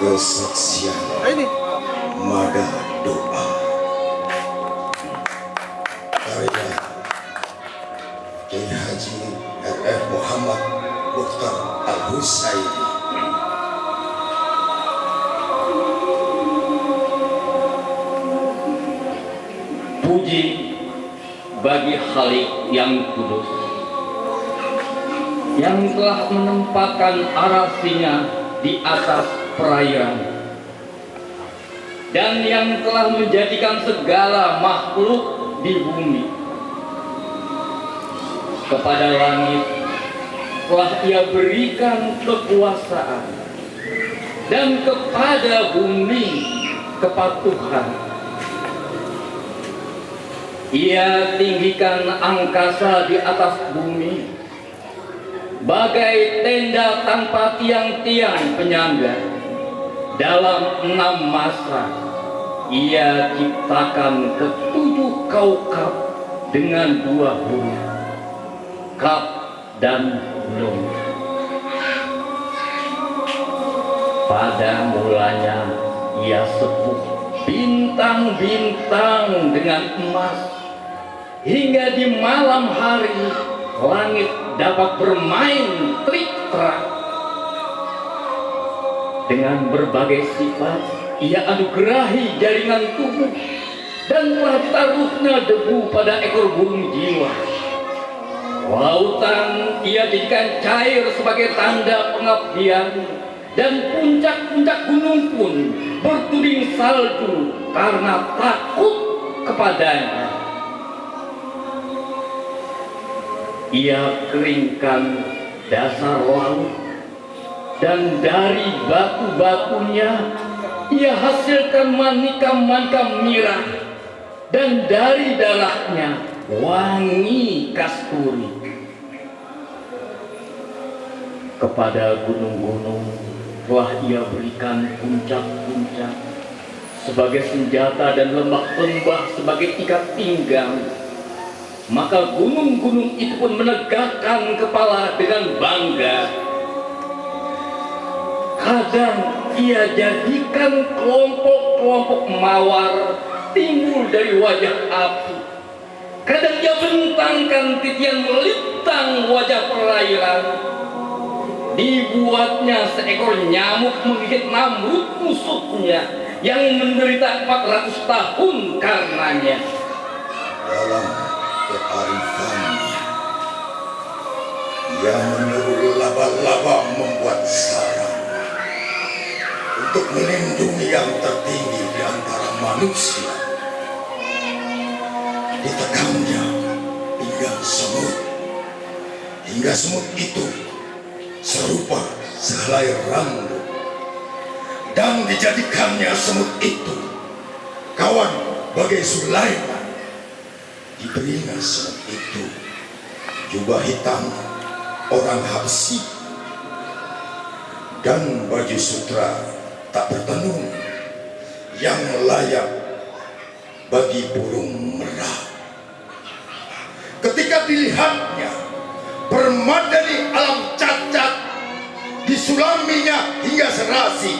Kesaksian Mada Doa karya Kiai Haji R.F. Muhammad Mukhtar Al-Husaini. Puji bagi Khalik yang kudus yang telah menempatkan arasinya di atas perairan dan yang telah menjadikan segala makhluk di bumi. Kepada langit telah Ia berikan kekuasaan dan kepada bumi kepatuhan. Ia tinggikan angkasa di atas bumi bagai tenda tanpa tiang-tiang penyangga. Dalam 6 masa Ia ciptakan ketujuh kaukab dengan 2 huruf, Kaf dan Nun. Pada mulanya Ia sepuh bintang-bintang dengan emas, hingga di malam hari langit dapat bermain trik-trak. Dengan berbagai sifat Ia anugerahi jaringan tubuh dan telah taruhnya debu pada ekor burung jiwa. Lautan Ia jadikan cair sebagai tanda pengabdian, dan puncak-puncak gunung pun bertuding salju karena takut kepadanya. Ia keringkan dasar laut, dan dari batu-batunya Ia hasilkan manikam-manikam mirah, dan dari darahnya wangi kasturi. Kepada gunung-gunung telah Ia berikan puncak-puncak sebagai senjata dan lembah-lembah sebagai ikat pinggang. Maka gunung-gunung itu pun menegakkan kepala dengan bangga. Kadang Ia jadikan kelompok-kelompok mawar timbul dari wajah api. Kadang Ia bentangkan titian melintang wajah perairan. Dibuatnya seekor nyamuk menggigit Namrud musuhnya yang menderita 400 tahun karenanya. Dalam kearifannya Ia menyuruh laba-laba membuat sarang untuk melindungi yang tertinggi di antara manusia. Ditekannya pinggang semut, hingga semut itu serupa sehelai rambut, dan dijadikannya semut itu kawan bagai Sulaiman. Diberinya semut itu jubah hitam orang Habsyi dan baju sutra tak bertenun yang layak bagi burung merak. Ketika dilihatnya permadani alam cacat, disulaminya hingga serasi,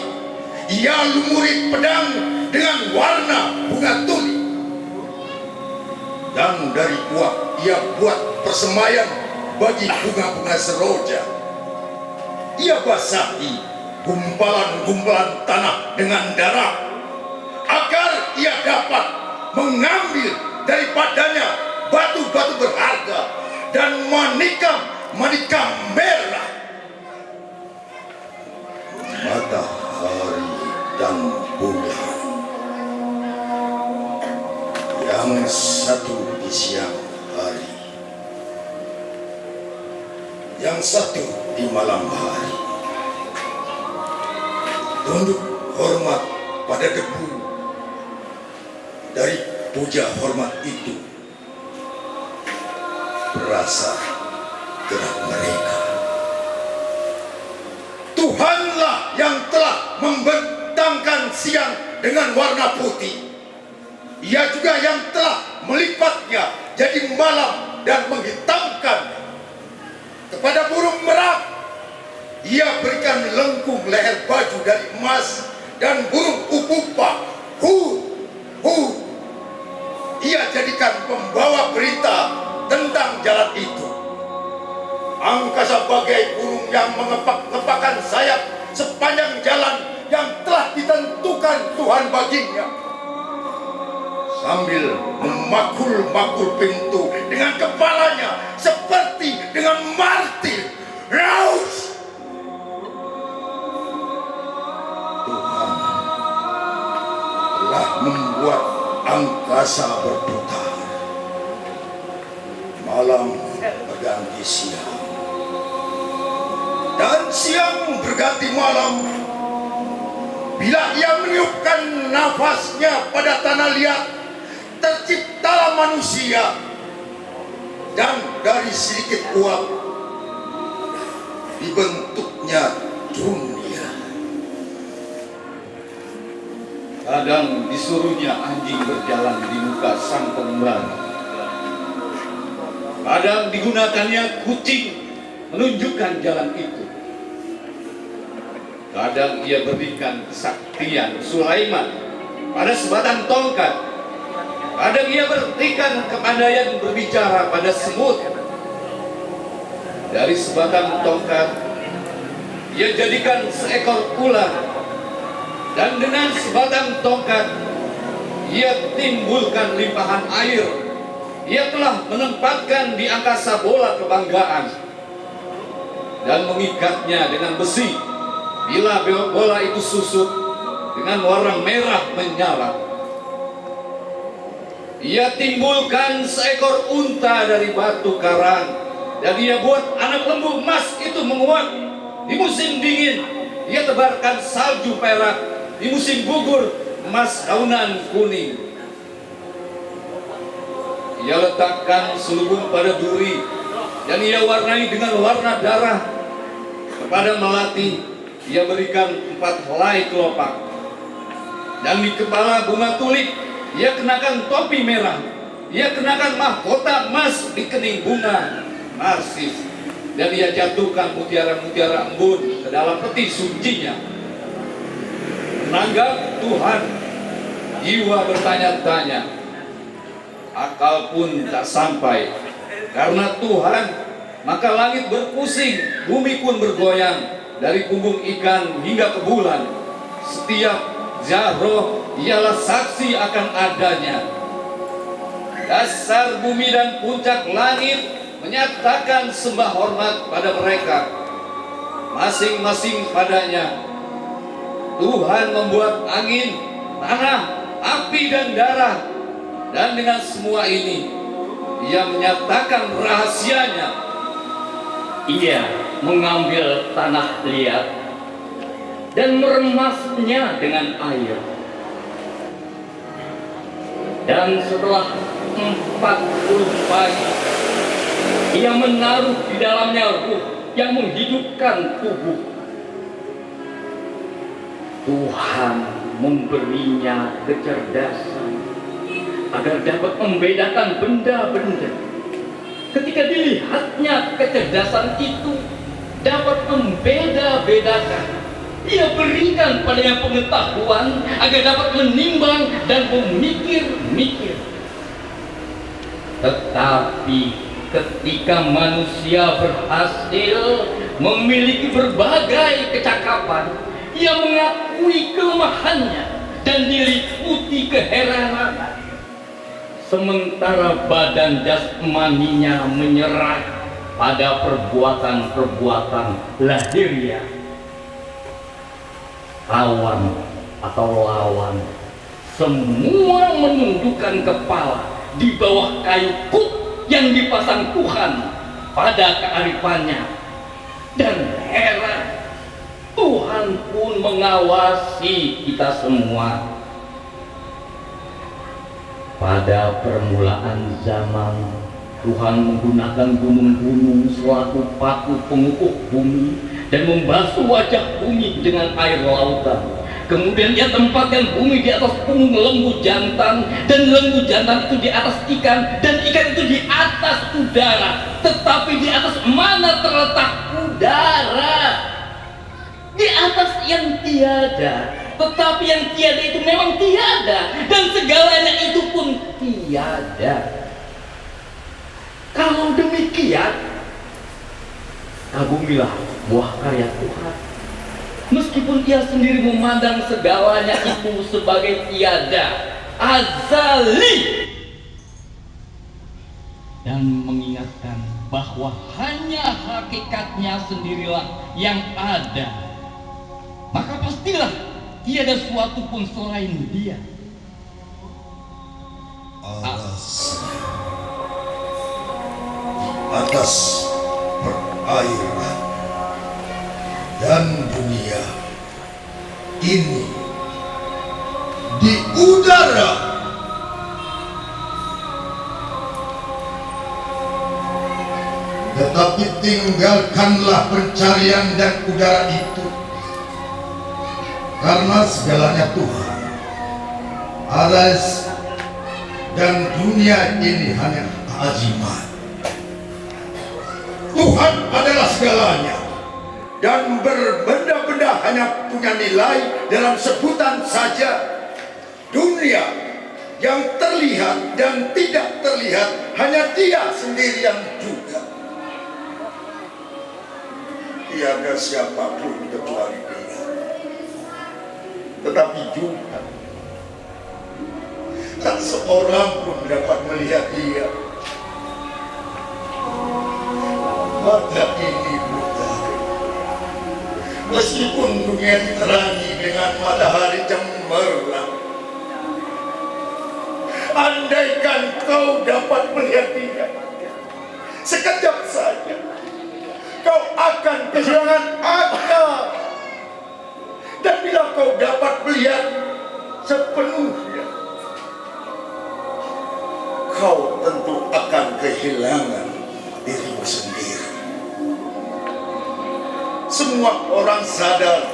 Ia lumuri pedang dengan warna bunga tuli. Dan dari buah Ia buat persemayan bagi bunga-bunga seroja. Ia basahi gumpalan-gumpalan tanah dengan darah, agar Ia dapat mengambil daripadanya batu-batu berharga dan manikam-manikam merah. Matahari dan bulan, yang satu di siang hari, yang satu di malam hari, tunduk hormat pada debu. Dari puja hormat itu berasal gerak mereka. Tuhanlah yang telah membentangkan siang dengan warna putih. Ia juga yang telah melipatnya jadi malam dan menghitamkan. Kepada burung merak, ia berikan lengkung leher baju dari emas, dan burung upupa, ia jadikan pembawa berita tentang jalan itu. Angkasa bagai burung yang mengepak-ngepakkan sayap sepanjang jalan yang telah ditentukan Tuhan baginya, sambil memakul-makul pintu dengan kepalanya seperti dengan martir. Raus! Tuhan telah membuat angkasa berputar. Malam berganti siang, dan siang berganti malam. Bila ia meniupkan nafasnya pada tanah liat, terciptalah manusia, dan dari sedikit uap dibentuknya dunia. Kadang disuruhnya anjing berjalan di muka sang pengembara. Kadang digunakannya kucing menunjukkan jalan itu. Kadang ia berikan kesaktian Sulaiman pada sebatang tongkat. Kadang ia berikan kepandaian berbicara pada semut. Dari sebatang tongkat ia jadikan seekor ular, dan dengan sebatang tongkat ia timbulkan limpahan air. Ia telah menempatkan di angkasa bola kebanggaan dan mengikatnya dengan besi. Bila bola itu susut dengan warna merah menyala, ia timbulkan seekor unta dari batu karang, dan ia buat anak lembu emas itu menguat. Di musim dingin ia tebarkan salju perak, di musim gugur emas daunan kuning. Ia letakkan selubung pada duri, dan ia warnai dengan warna darah. Kepada melati ia berikan 4 helai kelopak, dan di kepala bunga tulip ia kenakan topi merah. Ia kenakan mahkota emas di kening bunga narsis, dan ia jatuhkan mutiara-mutiara embun ke dalam peti sucinya. Menanggap Tuhan, jiwa bertanya-tanya, akal pun tak sampai. Karena Tuhan, maka langit berpusing, bumi pun bergoyang, dari punggung ikan hingga ke bulan. Setiap jahroh ialah saksi akan adanya. Dasar bumi dan puncak langit menyatakan sembah hormat pada mereka, masing-masing padanya. Tuhan membuat angin, tanah, api dan darah, dan dengan semua ini ia menyatakan rahasianya. Ia mengambil tanah liat dan meremasnya dengan air. Dan setelah 40 pagi, ia menaruh di dalamnya ruh yang menghidupkan tubuh. Tuhan memberinya kecerdasan agar dapat membedakan benda-benda. Ketika dilihatnya kecerdasan itu dapat membeda-bedakan, ia berikan padanya pengetahuan agar dapat menimbang dan memikir-mikir. Tetapi ketika manusia berhasil memiliki berbagai kecakapan, ia mengakui kelemahannya dan diliputi keheranan. Sementara badan jasmaninya menyerah pada perbuatan-perbuatan lahiriah. Kawan atau lawan semua menundukkan kepala di bawah kayu kuk yang dipasang Tuhan pada kearifannya. Dan heran, Tuhan pun mengawasi kita semua. Pada permulaan zaman, Tuhan menggunakan gunung-gunung selaku paku pengukuh bumi dan membasuh wajah bumi dengan air lautan. Kemudian ia tempatkan bumi di atas punggung lembu jantan, dan lembu jantan itu di atas ikan, dan ikan itu di atas udara. Tetapi di atas mana terletak udara? Di atas yang tiada. Tetapi yang tiada itu memang tiada, dan segalanya itu pun tiada. Kalau demikian, kagumilah buah karya Tuhan. Meskipun ia sendiri memandang segalanya itu sebagai tiada, azali, dan mengingatkan bahwa hanya hakikatnya sendirilah yang ada, maka pastilah tiada suatu pun selain Dia. Atas perairan dan dunia ini, di udara, tetapi tinggalkanlah pencarian dan udara itu, karena segalanya Tuhan. Aras dan dunia ini hanya keajiman. Tuhan adalah segalanya, dan berbenda-benda hanya punya nilai dalam sebutan saja. Dunia yang terlihat dan tidak terlihat hanya Dia sendiri yang juga. Tiada siapapun kecuali Dia. Tetapi juga tak seorang pun dapat melihat Dia. Mata ini buta. Meskipun dunia diterangi dengan matahari cemerlang, andaikan kau dapat melihat Dia sekejap saja, kau akan kehilangan akal. Dan bila kau dapat melihat sepenuhnya, kau tentu akan kehilangan dirimu sendiri. Semua orang sadar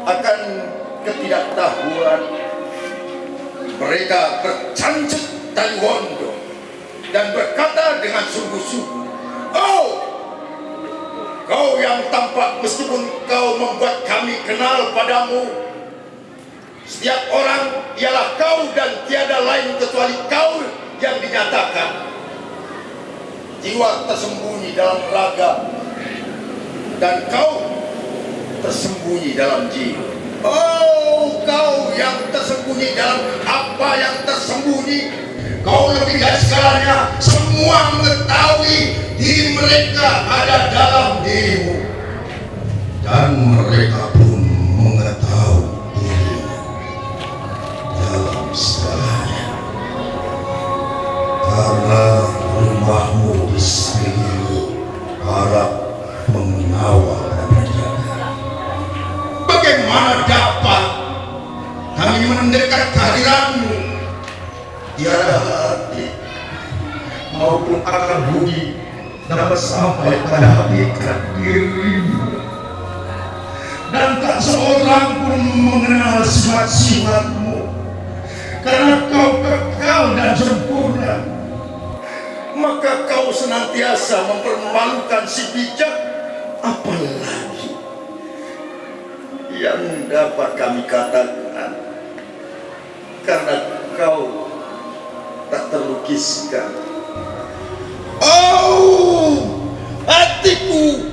akan ketidaktahuan. Mereka bercancut taliwondo dan berkata dengan sungguh-sungguh, "Oh, kau yang tampak meskipun kau membuat kami kenal padamu. Setiap orang ialah kau dan tiada lain kecuali kau yang dinyatakan. Jiwa tersembunyi dalam raga, dan kau tersembunyi dalam jiwa. Oh, kau yang tersembunyi dalam apa yang tersembunyi. Kau lebih dari segalanya. Semua mengetahui diri mereka ada dalam dirimu, dan mereka pun mengetahui dirimu dalam segalanya. Karena rumahmu diselimuti harap mengawal dan menjaga. Bagaimana dapat kami mendekat kehadiranmu? Tiada hati maupun akal budi dapat sampai pada hakikat dirimu, dan tak seorang pun mengenal sifat-sifatmu, karena kau kekal dan sempurna. Maka kau senantiasa mempermalukan si bijak. Apalagi yang dapat kami katakan, karena kau tak terlukiskan. Oh, hatiku,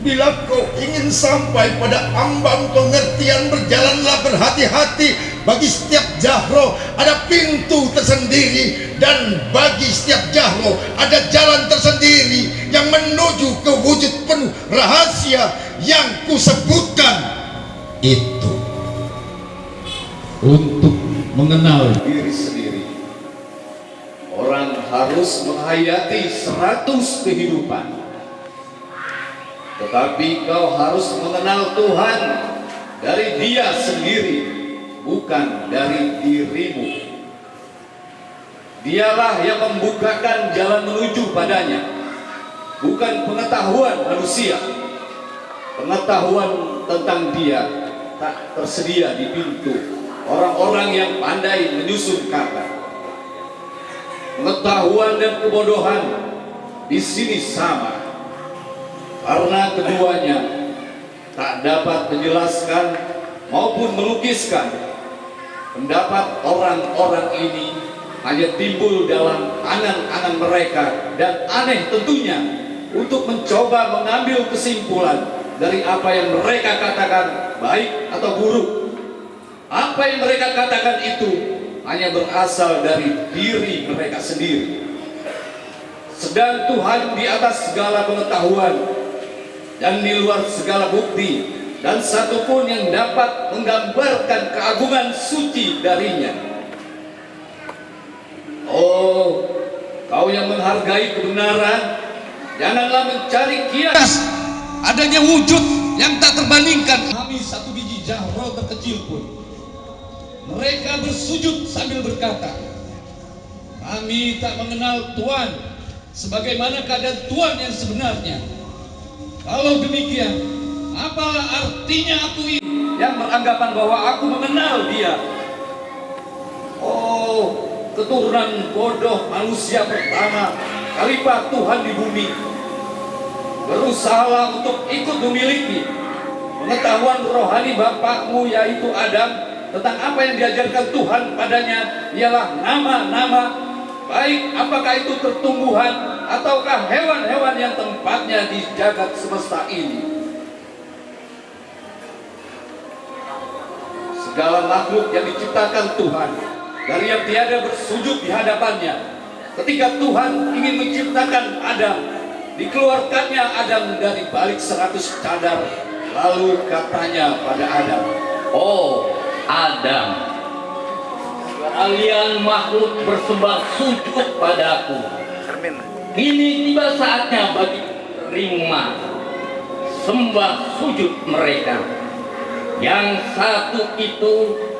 bila kau ingin sampai pada ambang pengertian, berjalanlah berhati-hati. Bagi setiap jahro ada pintu tersendiri, dan bagi setiap jahro ada jalan tersendiri yang menuju ke wujud penuh rahasia yang kusebutkan itu. Untuk mengenal diri sendiri, orang harus menghayati 100 kehidupan. Tetapi kau harus mengenal Tuhan dari Dia sendiri, bukan dari dirimu. Dialah yang membukakan jalan menuju padanya, bukan pengetahuan manusia. Pengetahuan tentang Dia tak tersedia di pintu orang-orang yang pandai menyusun kata. Pengetahuan dan kebodohan di sini sama, karena keduanya tak dapat menjelaskan maupun melukiskan. Pendapat orang-orang ini hanya timbul dalam angan-angan mereka, dan aneh tentunya untuk mencoba mengambil kesimpulan dari apa yang mereka katakan baik atau buruk. Apa yang mereka katakan itu hanya berasal dari diri mereka sendiri. Sedang Tuhan di atas segala pengetahuan dan di luar segala bukti, dan satupun yang dapat menggambarkan keagungan suci darinya. Oh, kau yang menghargai kebenaran, janganlah mencari kias adanya wujud yang tak terbandingkan. Kami satu biji jahro terkecil pun. Mereka bersujud sambil berkata, kami tak mengenal Tuhan sebagaimana keadaan Tuhan yang sebenarnya. Kalau demikian, apalah artinya aku ini yang beranggapan bahwa aku mengenal dia? Oh, keturunan bodoh manusia pertama khalifah Tuhan di bumi, berusahalah untuk ikut memiliki pengetahuan rohani bapakmu yaitu Adam tentang apa yang diajarkan Tuhan padanya, ialah nama-nama, baik apakah itu tertumbuhan ataukah hewan-hewan yang tempatnya di jagat semesta ini. Segala makhluk yang diciptakan Tuhan dari yang tiada bersujud di hadapannya. Ketika Tuhan ingin menciptakan Adam, dikeluarkannya Adam dari balik 100 cadar, lalu katanya pada Adam, Oh Adam, kalian makhluk bersembah sujud padaku. Kini tiba saatnya bagi terima sembah sujud mereka. Yang satu itu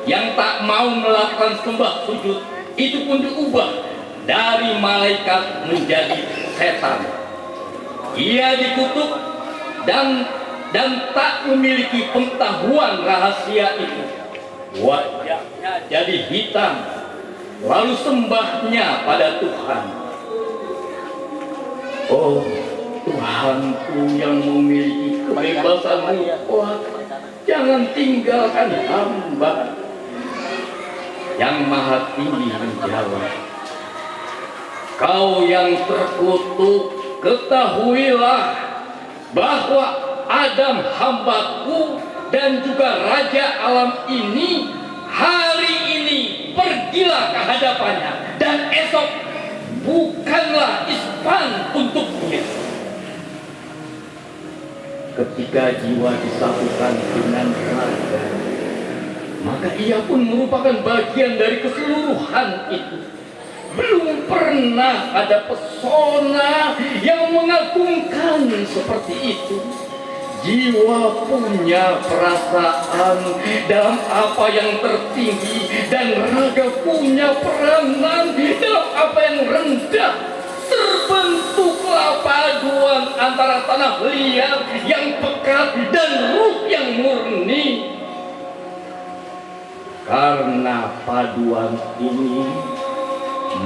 yang tak mau melakukan sembah sujud, itu pun diubah dari malaikat menjadi setan. Ia dikutuk dan tak memiliki pengetahuan rahasia itu. Wajahnya jadi hitam, lalu sembahnya pada Tuhan. Oh Tuhanku yang memiliki kebebasan mutlak, jangan tinggalkan hamba. Yang Maha Tinggi menjawab, kau yang terkutuk, ketahuilah bahwa Adam hambaku dan juga raja alam ini, hari ini pergilah ke hadapannya, dan esok bukanlah ispan untuknya. Ketika jiwa disatukan dengan raga, maka ia pun merupakan bagian dari keseluruhan itu. Belum pernah ada pesona yang mengagumkan seperti itu. Jiwa punya perasaan dalam apa yang tertinggi, dan raga punya peranan dalam apa yang rendah. Terbentuklah paduan antara tanah liat yang pekat dan ruh yang murni. Karena paduan ini,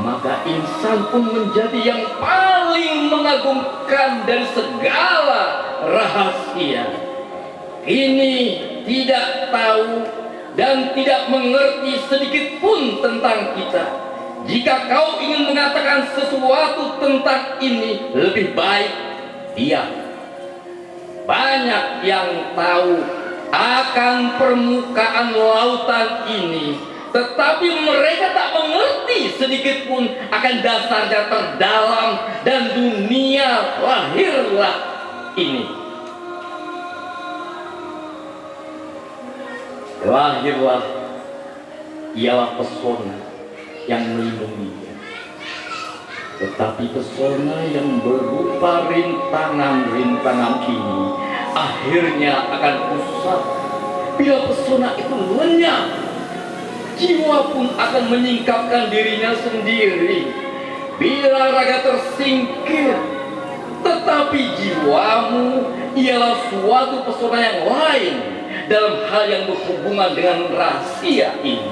maka insan pun menjadi yang paling mengagumkan dari segala rahasia. Ini tidak tahu dan tidak mengerti sedikit pun tentang kita. Jika kau ingin mengatakan sesuatu tentang ini, lebih baik diam. Banyak yang tahu akan permukaan lautan ini, tetapi mereka tak mengerti sedikit pun akan dasarnya terdalam dan dunia lahirlah ini. Lahirlah ialah pesona yang melindunginya, tetapi pesona yang berupa rintangan-rintangan ini akhirnya akan rusak. Bila pesona itu lenyap, jiwa pun akan menyingkapkan dirinya sendiri. Bila raga tersingkir, tetapi jiwamu ialah suatu pesona yang lain, dalam hal yang berhubungan dengan rahasia ini.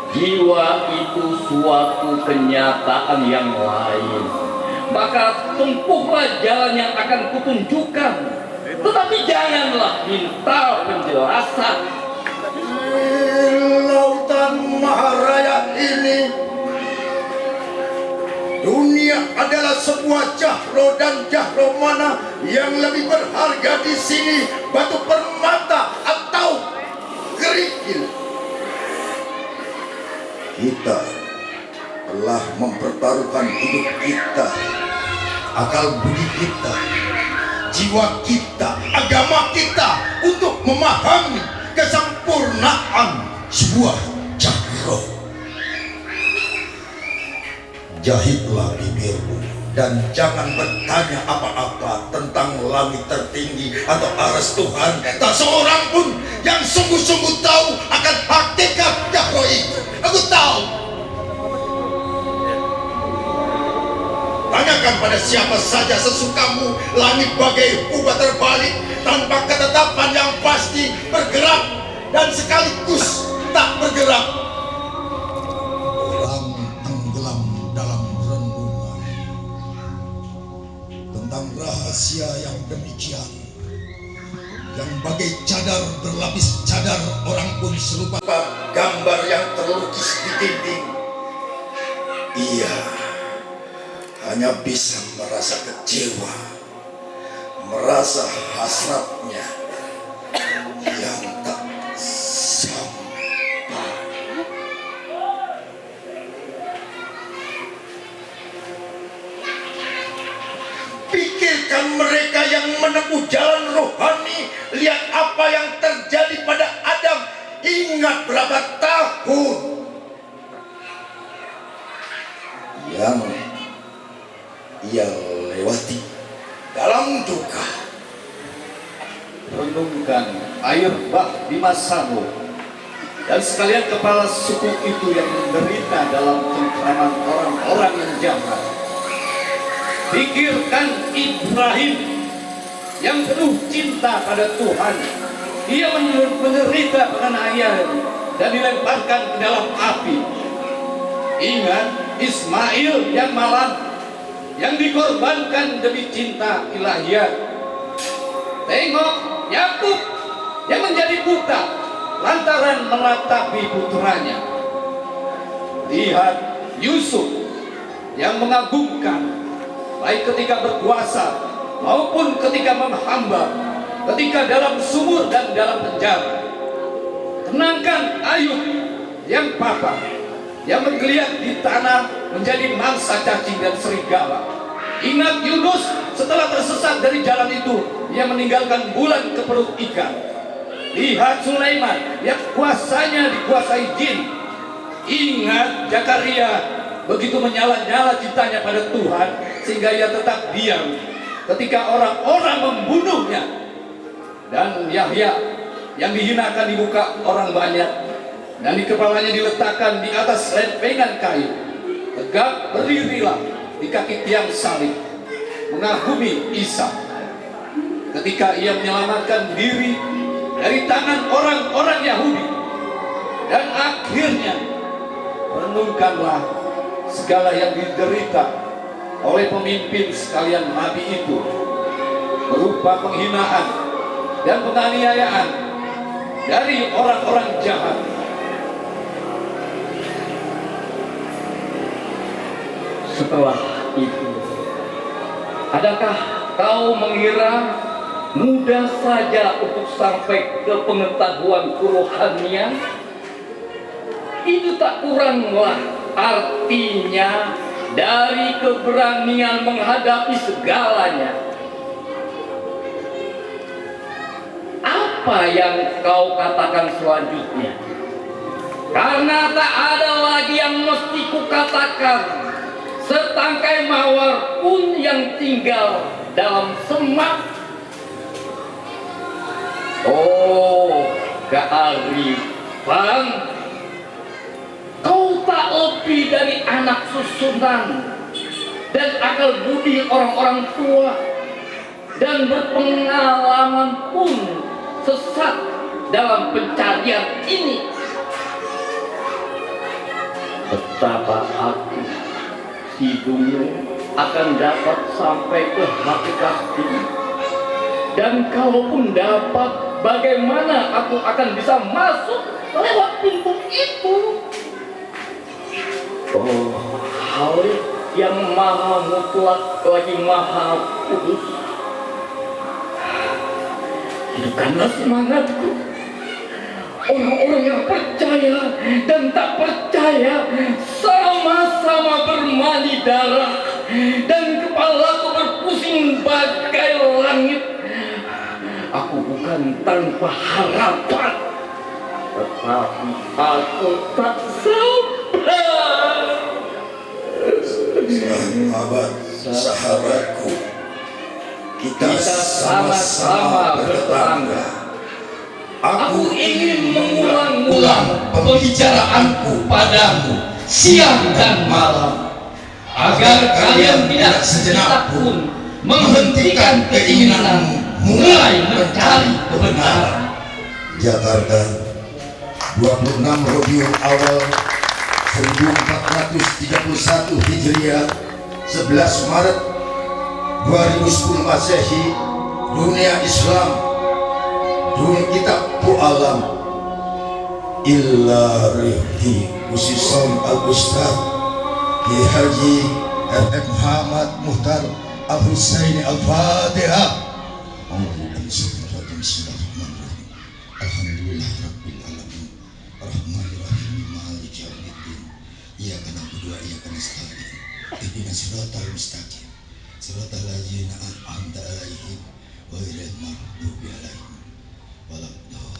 Jiwa itu suatu kenyataan yang lain. Maka tempuhlah jalan yang akan kutunjukkan, tetapi janganlah minta penjelasan. Lautan Maharaya ini, dunia adalah sebuah jahro, dan jahro mana yang lebih berharga di sini, batu permata atau kerikil? Kita telah mempertaruhkan hidup kita, akal budi kita, jiwa kita, agama kita untuk memahami kesempurnaan sebuah jahro. Jahitlah bibirmu dan jangan bertanya apa-apa tentang langit tertinggi atau aras Tuhan. Tak seorang pun yang sungguh-sungguh tahu akan hakikat jahro itu. Aku tahu. Tanyakan pada siapa saja sesukamu, langit bagai ubah terbalik tanpa ketetapan yang pasti, bergerak dan sekaligus tak bergerak. Orang tenggelam dalam renungan tentang rahasia yang demikian, yang bagai cadar berlapis cadar, orang pun serupa gambar yang terlukis di dinding. Ia hanya bisa merasa kecewa, merasa hasratnya yang tak sampai. Pikirkan mereka yang menempuh jalan rohani, lihat apa yang terjadi pada Adam. Ingat berapa tahun yang ia lewati dalam duka. Renungkan air bah di masamu dan sekalian kepala suku itu yang menderita dalam cengkraman orang-orang yang jahat. Pikirkan Ibrahim yang penuh cinta pada Tuhan. Ia menderita penganiayaan dan dilemparkan ke dalam api. Ingat Ismail yang malang, yang dikorbankan demi cinta ilahiyah. Tengok Yakub yang menjadi buta lantaran meratapi putranya. Lihat Yusuf yang mengagumkan, baik ketika berkuasa maupun ketika menghamba, ketika dalam sumur dan dalam penjara. Tenangkan Ayub yang papa, yang menggeliat di tanah menjadi mangsa cacing dan serigala. Ingat Yunus setelah tersesat dari jalan itu, ia meninggalkan bulan ke perut ikan. Lihat Sulaiman yang kuasanya dikuasai jin. Ingat Zakaria begitu menyala-nyala cintanya pada Tuhan sehingga ia tetap diam ketika orang-orang membunuhnya. Dan Yahya yang dihinakan di muka orang banyak dan di kepalanya diletakkan di atas lempengan kayu. Tegak berdirilah di kaki tiang salib, mengagumi Isa ketika ia menyelamatkan diri dari tangan orang-orang Yahudi. Dan akhirnya renungkanlah segala yang diderita oleh pemimpin sekalian nabi itu, berupa penghinaan dan penganiayaan dari orang-orang jahat. Setelah itu, adakah kau mengira mudah saja untuk sampai ke pengetahuan kerohanian? Itu tak kuranglah artinya dari keberanian menghadapi segalanya. Apa yang kau katakan selanjutnya? Karena tak ada lagi yang mesti kukatakan. Setangkai mawar pun yang tinggal dalam semak. Oh, kearifan, kau tak lebih dari anak susunan dan akal budi orang-orang tua, dan berpengalaman pun sesat dalam pencarian ini. Betapa aku, hidungmu, akan dapat sampai ke hakikat ini. Dan kalaupun dapat, bagaimana aku akan bisa masuk lewat pintu itu? Oh, Khalik yang maha mutlak lagi maha kudus, hidupkanlah semangatku. Orang-orang yang percaya dan tak percaya sama-sama bermandi darah, dan kepalaku berpusing bagai langit. Aku bukan tanpa harapan, tetapi aku tak sabar. Sahabatku, kita sama-sama bertetangga. Aku ingin mengulang-ulang pembicaraanku padamu siang dan malam, agar kalian tidak sejenak pun menghentikan keinginanmu mulai mencari kebenaran. Jakarta, 26 Rabiul Awal 1431 Hijriah, 11 Maret 2010 Masehi, dunia Islam, dunia kitab Alam, illa rihti khususon Al-Ustaz Kiai Haji R.M. Muhammad Muhtar Al-Husaini Al-Fatihah. Bismillahirrahmanirrahim. Alhamdulillah Rabbil Alamin, Ar-Rahmanir-Rahim, Maliki Yaumiddin. Iyyaka na'budu wa iyyaka nasta'in. Ihdinas siratal mustaqim, siratal ladzina an'amta 'alaihim ghairil maghdubi 'alaihim waladdallin.